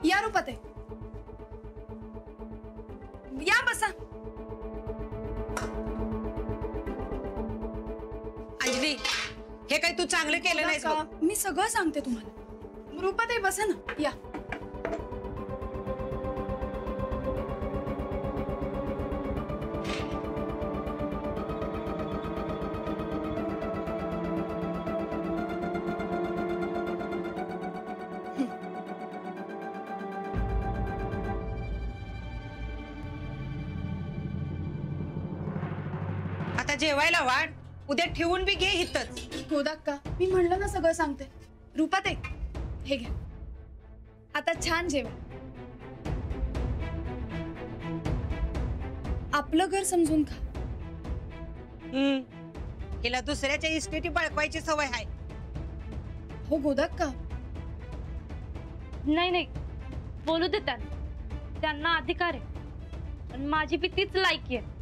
या रूपाताई, या बसा. अंजली, हे काही तू चांगलं केलं नाहीस बघ. मी सगळं सांगते तुम्हाला. रूपाताई बसा ना, या. आता जेवायला वाढ, उद्या ठेवून बी घे इथंच. गोदाक्का, मी म्हणलं ना सगळं सांगते. रूपाताई, हे घ्या. आता छान जेवा. आपलं घर समजून खा. हिला दुसऱ्याच्या इस्टेटी बळकवायची सवय आहे. हो गोदाक्का. नाही नाही, बोलू दे त्यांना अधिकार आहे. आणि माझी बी तीच लायकी आहे.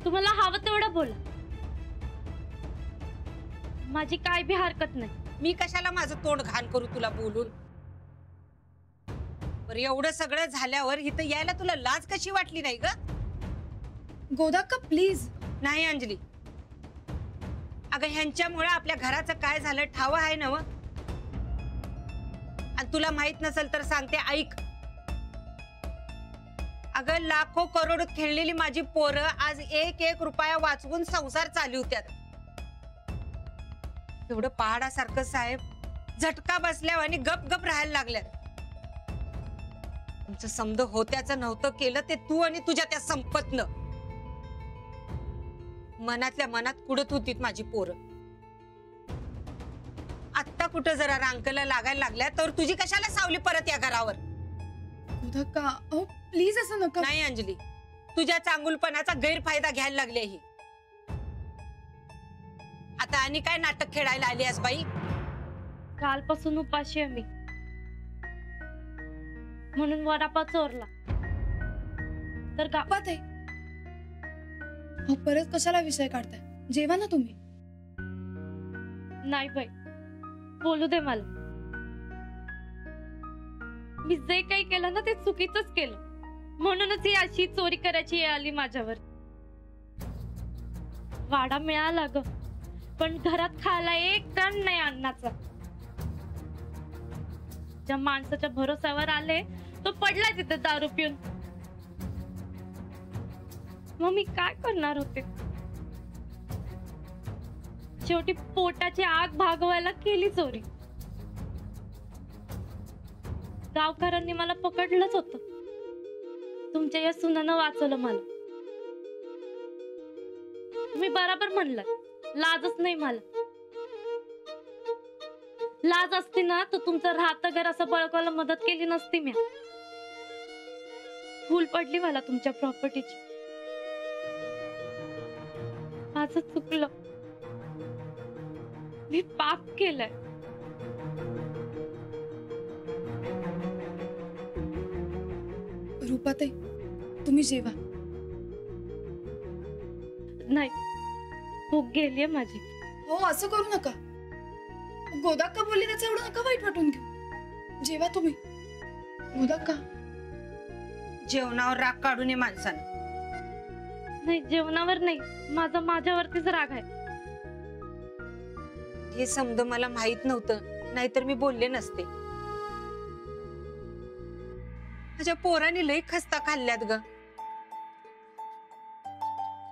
तुम्हाला हवं तेवढं बोला, माझी काय बी हरकत नाही. मी कशाला माझं तोंड घाण करू तुला बोलून? बरं, एवढं सगळं झाल्यावर इथं यायला तुला लाज कशी वाटली नाही ग? गोदाक्का प्लीज. नाही अंजली, अगं ह्यांच्यामुळे आपल्या घराचं काय झालं ठाव आहे ना? आणि तुला माहित नसेल तर सांगते, ऐक. अगं लाखो करोड खेळलेली माझी पोरं आज एक एक रुपया वाचवून संसार चालवत्यात. एवढं पहाडासारखं साहेब झटका बसल्यावर आणि गप गप राहायला लागल्यात. तुमचं समज होत्याचं नव्हतं केलं ते तू आणि तुझ्या त्या संपतनं. मनातल्या मनात कुडत होती माझी पोरं. आत्ता कुठं जरा रांकला लागायला लागल्या तर तुझी कशाला सावली परत या घरावर? गोदाक्का, अहो प्लीज असं नका. नाही अंजली, तुझ्या चांगुलपणाचा गैरफायदा घ्यायला लागले ही. आता आणि काय नाटक खेळायला आली आहेस बाई? कालपासून उपाशी आहे मी, म्हणून वडापाव चोरला. तर गावात आहे. अहो परत कशाला विषय काढताय? जेवा ना तुम्ही. नाही बाई, बोलू दे मला. मी जे काही केलं ना ते चुकीचंच केलं, म्हणूनच ही अशी चोरी करायची वेळ आली माझ्यावर. वाडा मिळाला ग, पण घरात खायला एक कण नाही अन्नाचा. ज्या माणसाच्या भरोसावर आले तो पडला तिथे दारू पिऊन. मग मी काय करणार होते? शेवटी पोटाची आग भागवायला केली चोरी. गावकऱ्यांनी मला पकडलंच होतं. तुमच्या या सुनानं वाचवलं मला. तुम्ही बरोबर म्हणलं, लाजच नाही मला. लाज असती ना तर तुमचं राहतं घर असं बळकावला मदत केली नसती मी. फूल पडली मला तुमच्या प्रॉपर्टीची. माझं चुकलं, मी पाप केलंय. रूपाताई, तुम्ही जेवा. नाही, भूक गेलीये माझी. हो असं करू नका. गोदाक्का बोलली त्याचं एवढं नका वाईट वाटून घेऊ. जेवा तुम्ही. गोदाक्का, जेवणावर राग काढू नये माणसानं. नाही, जेवणावर नाही, माझ्यावरतीच राग आहे. हे समज मला माहित नव्हतं, नाहीतर मी बोलले नसते. माझ्या पोराने लई खस्ता खाल्ल्यात ग,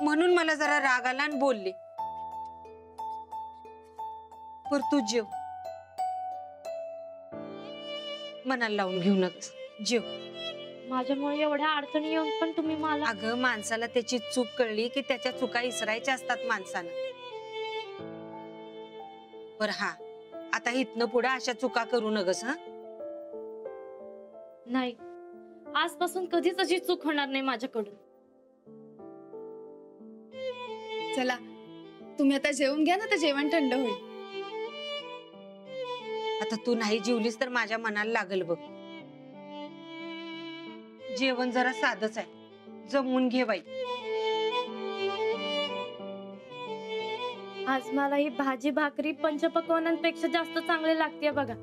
म्हणून मला जरा राग आला आणि बोलले. पर तू जेव, मनाला लावून घेऊ नकस, जेव. माझ्यामुळे एवढ्या अडचणी येऊन पण तुम्ही मला. अगं माणसाला त्याची चूक कळली की त्याच्या चुका इसरायच्या असतात माणसानं. बर हा, आता इथनं पुढे अशा चुका करू नगस. हा नाही, आजपासून कधीच अशी चूक होणार नाही माझ्याकडून. चला तुम्ही आता जेवून घ्या ना, तर जेवण थंड होईल. आता तू नाही जेवलीस तर माझ्या मनाला लागल बघ. जेवण जरा साधच आहे, जमवून घे बाई. आज मला ही भाजी भाकरी पंचपक्वानांपेक्षा जास्त चांगली लागते बघा.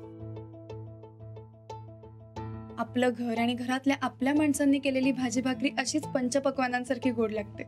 आपलं घर आणि घरातल्या आपल्या माणसांनी केलेली भाजी भाकरी अशीच पंचपक्वानांसारखी गोड लागते.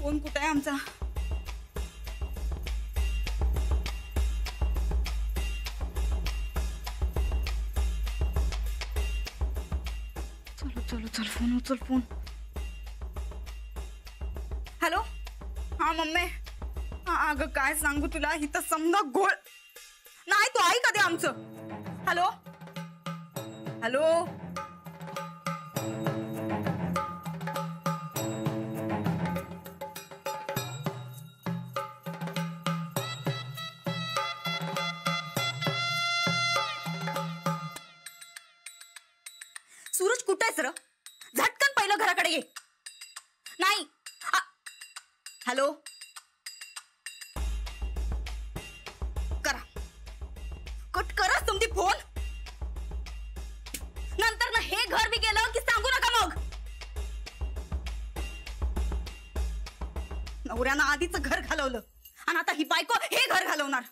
फोन कुठे आहे आमचा? चलो चलो चल फोन उचल फोन. हॅलो, हा मम्मी. अगं काय सांगू तुला, इथं समजा गोळ नाही. तू ऐक कधी आमचं. Hello hello. सूरज कुठे आहेस र? झटकन पहिलं घराकडे ये. नाही. हॅलो. करा, कट करा तुमची फोन. नंतर ना हे घर बी गेलं की सांगू नका मग. नवऱ्यानं आधीच घर घालवलं आणि आता ही बायको हे घर घालवणार.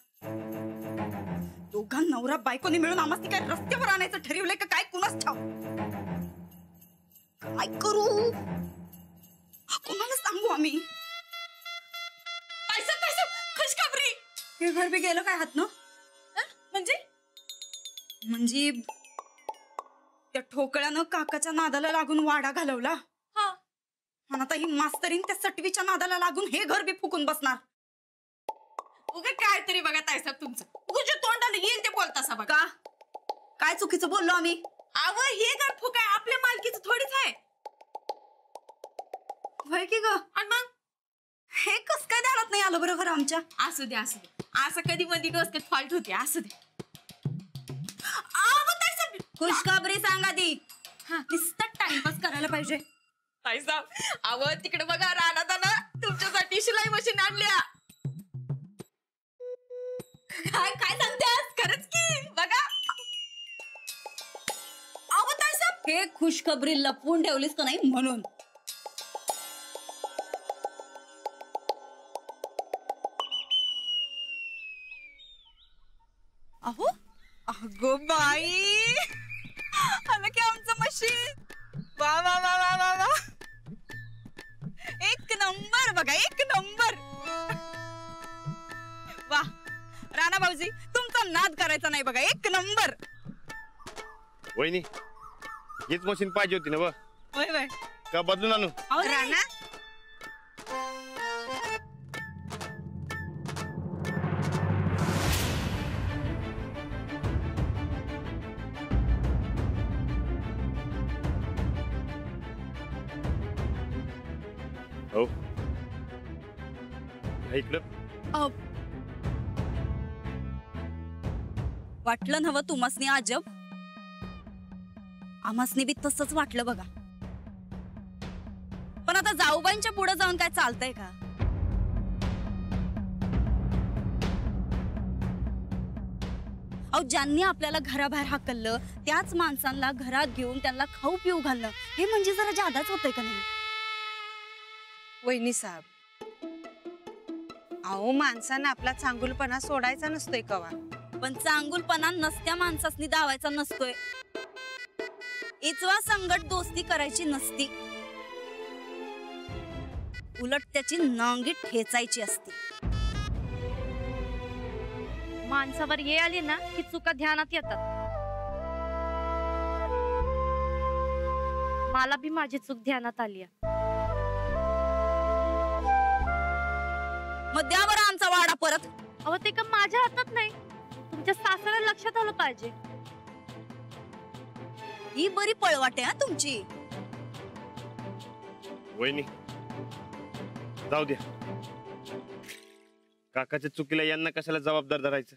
दोघां नवरा बायकोने मिळून आम्हाला काय रस्त्यावर आणायचं ठरवलंय का काय कुणाच ठाव. काय करू, कोणाला सांगू आम्ही? खुशखबरी, हे घर बी गेलं काय हात न. म्हणजे त्या ठोकळ्यानं काकाच्या नादाला लागून वाडा घालवला. आणि आता ही मास्तरीन त्या सटवीच्या नादाला लागून हे घर बी फुकून बसणार. उगा काय तरी बघा ताईसाहेब तुमचं. तुझ्या तोंडाला येईल ते बोलतासा बघा. काय चुकीचं बोललो आम्ही? अव हे घर फुकाय आपल्या मालकीचं थोडीच आहे. होय की ग? आणि मग हे कस काय ध्यानात नाही आलं बरोबर आमच्या? असू दे असू दे, असं कधी मध्ये डोसक्यात फॉल्ट होते. असू दे. खुशखबरी सांगा दी. नुसतं टाइमपास करायला पाहिजे. ताईसाहेब अव तिकडे बघा, रानात ना तुमच्यासाठी शिलाई मशीन आणल्या. काय काय सांगतेस? खरंच की बघा. अहो ताईसाहेब, हे खुशखबरी लपवून ठेवलीस का नाही म्हणून. अहो अगो बाई, आलं की आमचं मशीन. वा वा वा वा वा वा, एक नंबर बघा, एक नंबर. वा राणा भाऊजी, तुमचा नाद करायचा नाही बघा, एक नंबर. वहिनी, हीच मशीन पाहिजे होती ना व? होय होय. का बदलून आणू? राणा हो इकडं. वाटलं नव्ह तुमासनी अजब? आमासनी बी तसंच वाटलं बघा. पण आता जाऊबाईंच्या पुढे जाऊन काय चालतंय का? अहो, ज्यांनी आपल्याला घराबाहेर हाकललं त्याच माणसांना घरात घेऊन त्यांना खाऊ पिऊ घालणं, हे म्हणजे जरा जादाच होतंय का नाही? वहिनी साहेब, अहो माणसानं आपला चांगुलपणा सोडायचा नसतोय कवा. पण चांगुलपणा नसत्या माणसासनी दावायचा नसतोय. इचवा संगत दोस्ती करायची नसती, उलट त्याची नांगी ठेचायची असते. माणसावर ये आली ना की चुका ध्यानात येतात. मला बी माझी चूक ध्यानात आली. मग द्या बरं आमचा वाडा परत. अहो ते का माझ्या हातात नाही, तुमच्या सासऱ्याला लक्षात आलं पाहिजे. ही बरी पळवाटे हा तुमची. वहिनी जाऊ द्या, काकाच्या चुकीला यांना कशाला जबाबदार धरायचं?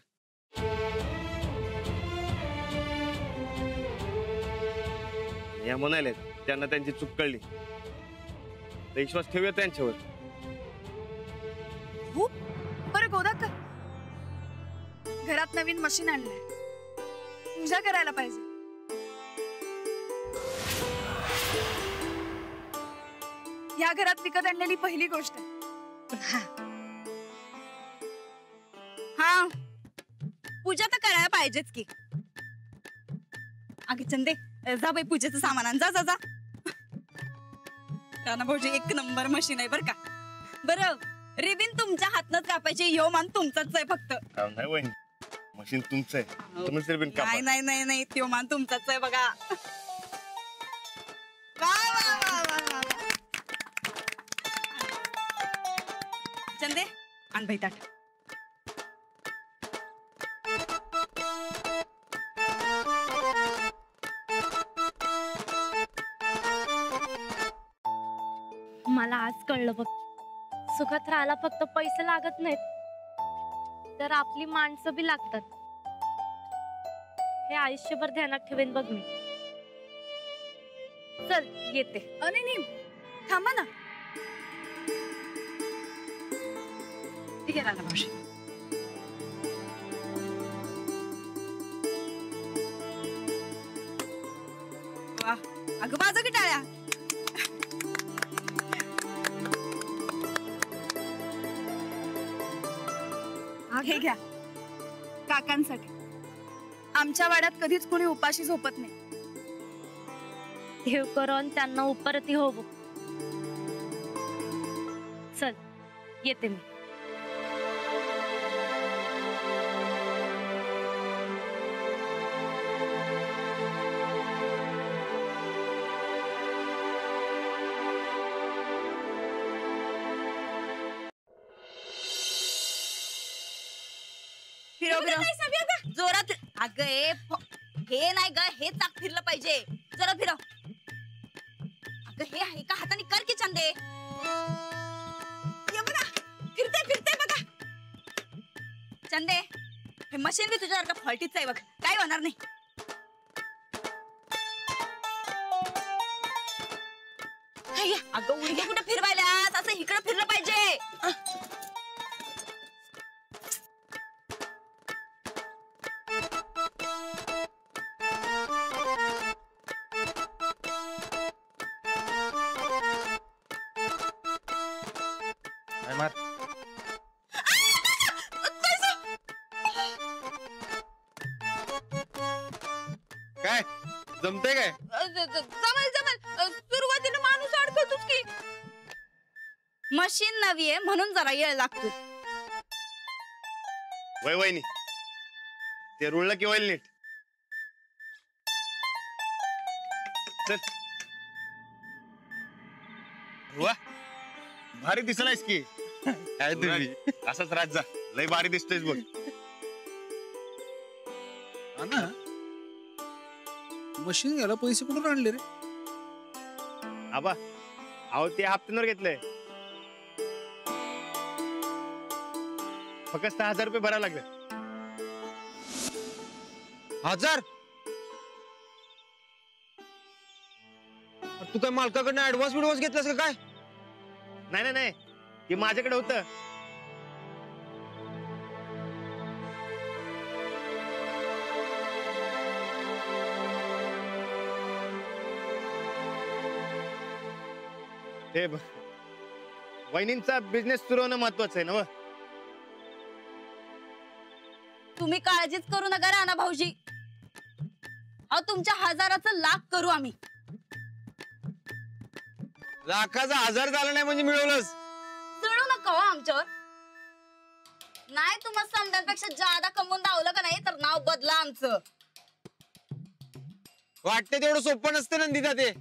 या म्हणाले त्यांना त्यांची चूक कळली तर विश्वास ठेवूया त्यांच्यावर. बघू. बरं गोदाक्का, घरात नवीन मशीन आणलंय, पूजा करायला पाहिजे. या घरात विकत आणलेली पहिली गोष्ट आहे. हा, पूजा तर करायला पाहिजेच की. अगं चंदे, जा बाई पूजेचं सामान आण. जा जा जा. राणा भाऊजी एक नंबर मशीन आहे बरं का. बरं, रिबीन तुमच्या हातनच कापायची, यो मान तुमचाच आहे फक्त. नाही वहिनी, मशीन तुमचं आहे, तुम्हीच रिबीन कापा. नाही नाही नाही नाही, त्यो मान तुमचाच आहे बघा. वा वा वा वा वा वा. चंदे, आण बाई ताट. मला आज कळलं बघ, सुखात राहायला फक्त पैसे लागत नाहीत, तर आपली माणसं बी लागतात. हे आयुष्यभर ध्यानात ठेवेन बघ मी. चल येते. नाही, थांबा ना. ठीक आहे राणा भाऊजी. वा, अगं बाजू की टाळ्या. हे घ्या काकांसाठी. आमच्या वाड्यात कधीच कोणी उपाशी झोपत नाही. देव करून त्यांना उपरती हो बघ. चल येते मी. फिरव फिरव जोरात. अगं हे नाही ग, हे चाक फिरलं पाहिजे. जरा फिरव. अगं हे आहे का हाताने कर की चंदे. ये बघा, फिरते फिरते बघा. चंदे, हे मशीन बी तुझ्यासारखं फॉल्टीच आहे बघ, काय होणार नाही. अगं उलटे कुठे फिरवायला, असं इकडं फिरलं पाहिजे. काय मार. काय जमते काय? जमल जमल, सुरुवातीला माणूस अडकतोच की. मशीन नवी आहे म्हणून जरा वेळ लागतो. वय वहिनी, ते रुळलं की होईल नीट. चल. वा, भारी दिसलायस की. काय तुम्ही असंच राज जा, लय भारी दिसतोयस बघ. ना मशीन घ्यायला पैसे कुठून आणले रे? आबा, अहो ते हप्त्यावर घेतलंय. फक्त 6,000 रुपये भरायला लागले. 1000? तू काय मालकाकडनं ऍडव्हान्स बिडव्हान्स घेतलास का काय? नाही नाही नाही, ते माझ्याकडे होतं. ते वहिनींचा बिझनेस सुरू होणं महत्वाचं आहे ना. तुम्ही काळजीच करू नका राणा भाऊजी. अहो तुमच्या 1000चं लाख करू आम्ही. लाखाचा 1000 झाला नाही म्हणजे मिळवलंच. चढू नका हो आमच्यावर. नाही तुम्हाला समजांपेक्षा जादा कमवून दावलं का नाही तर नाव बदला आमचं. वाटते तेवढं सोपं नसते नंदिता ते.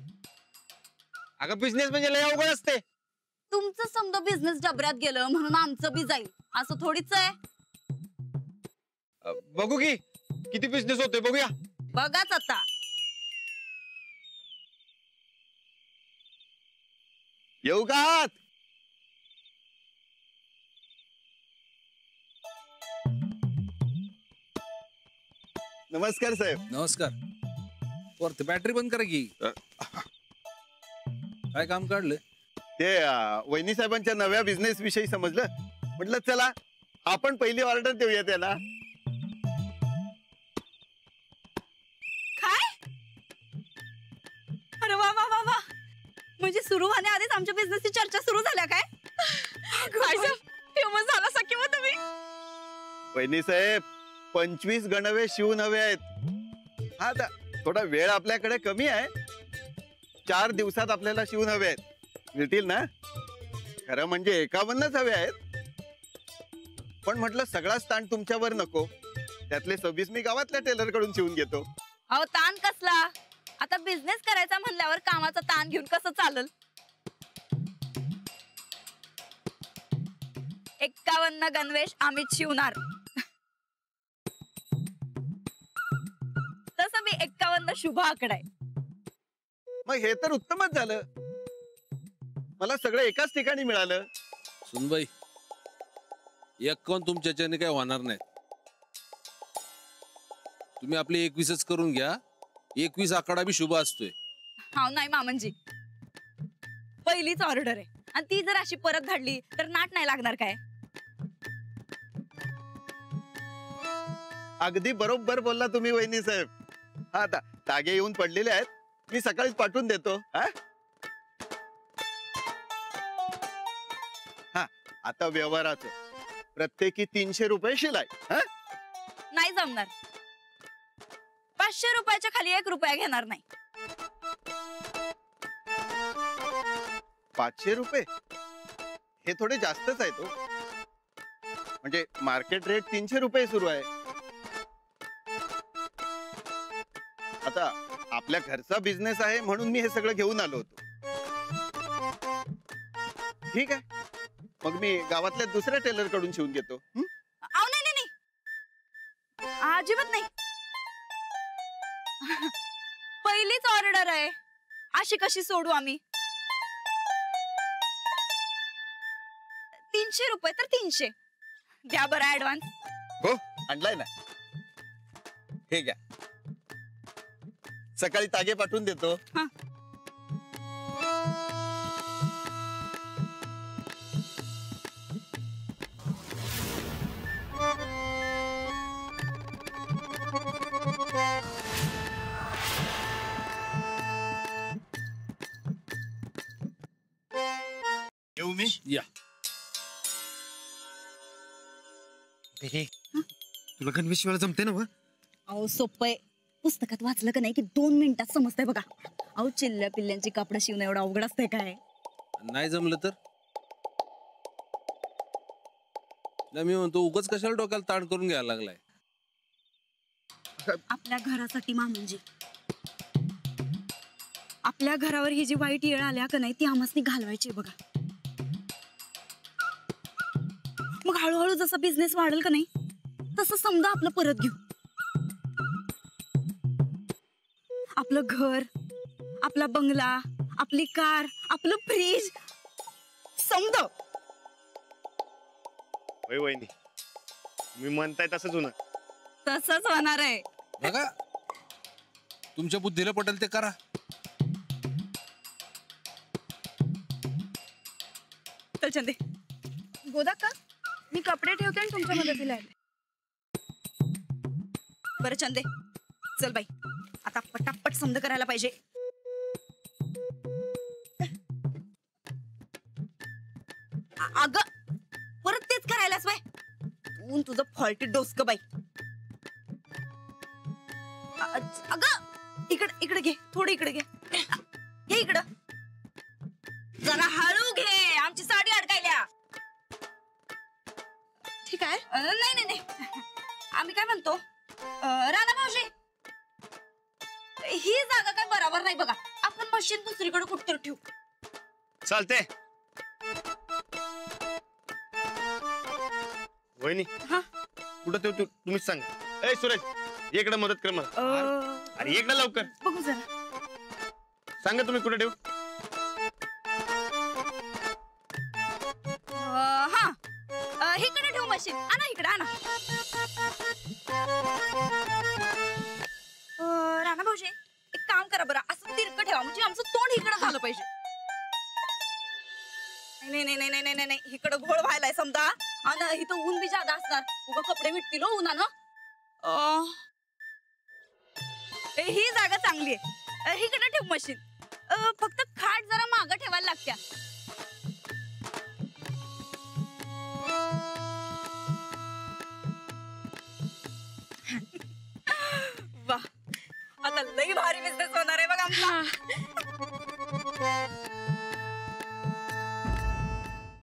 अगं बिझनेस म्हणजे लय अवघड असते. तुमचं समजा बिझनेस डबऱ्यात गेलं म्हणून आमचं बी जाईल असं थोडीच आहे. बघू की किती बिझनेस होतोय बघूया. बघाच आता. येऊ का आत? नमस्कार साहेब. नमस्कार. वरती बॅटरी बंद करा की. काय काम काढलं? ते वहिनी साहेबांच्या नव्या बिझनेस विषयी समजलं, म्हटलं चला आपण पहिली ऑर्डर देऊया त्याला. काय? अरे वा वा वा वा, म्हणजे सुरू होण्याआधीच आमच्या बिझनेसची चर्चा सुरू झाल्या काय? फेमस झाला सखी मग तुम्ही. वहिनी साहेब 25 गणवे शिवून हवे आहेत. हा आता थोडा वेळ आपल्याकडे कमी आहे. 4 दिवसात आपल्याला शिवून हवे आहेत. मिळतील ना? खरं म्हणजे 51च हवे आहेत. पण म्हटलं सगळाच ताण तुमच्यावर नको, त्यातले 26 मी गावातल्या टेलर कडून शिवून घेतो. अहो ताण कसला, आता बिझनेस करायचा म्हणल्यावर कामाचा ताण घेऊन कसं चालल. 51 गणवेश आम्हीच शिवणार. तसं मी 51 शुभ आकडा आहे. मग हे तर उत्तमच झालं, मला सगळं एकाच ठिकाणी मिळालं. सुनबाई, 51 तुमच्याच्याने काय होणार नाही. तुम्ही आपले 21च करून घ्या. 21 आकडा बी शुभ असतोय. हा नाही मामनजी, पहिलीच ऑर्डर आहे आणि ती जर अशी परत घडली तर नाट नाही लागणार काय? अगदी बरोबर बोलला तुम्ही वहिनी साहेब. हा आता तागे येऊन पडलेले आहेत, मी सकाळीच पाठवून देतो. हा आता व्यवहाराचे प्रत्येकी 300 रुपये शिलाई. नाही जमणार. 500 रुपयाच्या खाली 1 रुपया घेणार नाही. 500 रुपये हे थोडे जास्तच आहे तो. म्हणजे मार्केट रेट 300 रुपये सुरू आहे. आता आपल्या घरचा बिझनेस आहे म्हणून मी हे सगळं घेऊन आलो होतो. ठीक आहे, मग मी गावातल्या दुसऱ्या टेलर कडून शिवून घेतो. अहो नाही नाही नाही, अजिबात नाही. पहिलीच ऑर्डर आहे, अशी कशी सोडू आम्ही? 300 रुपये तर 300 द्या बरं ऍडव्हान्स. हो आणलाय ना, हे घ्या. सकाळी तागे पाठवून देतो. हा. येऊ मी? या. तुला गणवेशवाला जमते ना? अहो सोपं आहे, पुस्तकात वाचलं का नाही की 2 मिनिटात समजतंय बघा. अहो चिल्ल्या पिल्ल्यांची कपडे शिवणं एवढं अवघड असतंय काय? नाही जमलं तर नाही, मी म्हणतो उगाच कशाला डोक्याला ताण करून घ्यायला लागलाय. आपल्या घरासाठी मामनजी, आपल्या घरावर ही जी वाईट येळ आल्या का नाही ती आम्हासनी घालवायची बघा. मग हळूहळू जसा बिझनेस वाढेल का नाही तसं समजा आपलं परत घेऊ. आपलं घर, आपला बंगला, आपली कार, आपलं फ्रीज समजा. होय वहिनी, मी म्हणताय तसंच होणार. तसंच होणार आहे. बघा, तुमच्या बुद्धीला पटेल ते करा. चल चंदे. गोदा का मी कपडे ठेवते आणि तुमच्या मदतीला येते. बरं चंदे, चल बाई, आता पटापट समज करायला पाहिजे. अगं परत तेच करायलाच बाई, तू तुझं फॉल्टी डोसक बाई. अगं इकडे इकडे घे, थोडं इकडे घे. घे इकडं, जरा हळू घे, आमची साडी अडकायल्या. ठीक आहे. नाही नाही नाही, आम्ही काय म्हणतो, राणा भाऊजी, ही जागा काय बरोबर नाही बघा. आपण मशीन दुसरीकडे कुठतर ठेवू. चालते वहिनी. हा? कुठं ठेव तुम्हीच सांगा. ए सूरज, इकडे मदत कर मला. अरे इकडे लवकर बघू जरा. सांगा तुम्ही कुठे ठेवू. हा, इकडे ठेवू मशीन. आणा इकडे, आणा. राणा भाऊजी एक काम करा बरं, असं तिरकं ठेवा म्हणजे आमचं तोंड इकडे झालं पाहिजे. नाही नाही नाही नाही नाही नाही, इकडं घोळ व्हायलाय समजा. आणि इथं ऊन बी जादा असणार उगा कपडे मिटतील हो उन्हानं ही जागा चांगली आहे हिकडे ठेव मशीन फक्त खाट जरा मागं ठेवायला लागत्या वा आता लई भारी बिझनेस होणार आहे बघ आमचा